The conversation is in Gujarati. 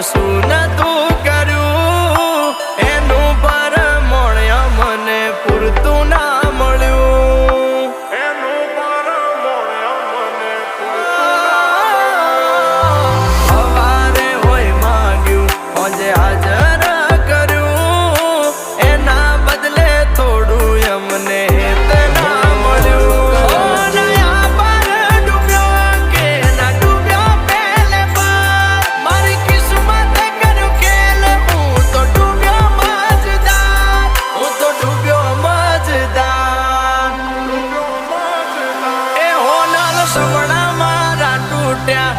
શું નતું કર્યું એનું પરમણ મને પૂરતું ના મળ્યું. એનું પરમણ મને સવારે હોય માંગ્યું આજે હાજર કર્યું એના બદલે થોડું અમને ના મળ્યું. સવડા મારા તૂટ્યા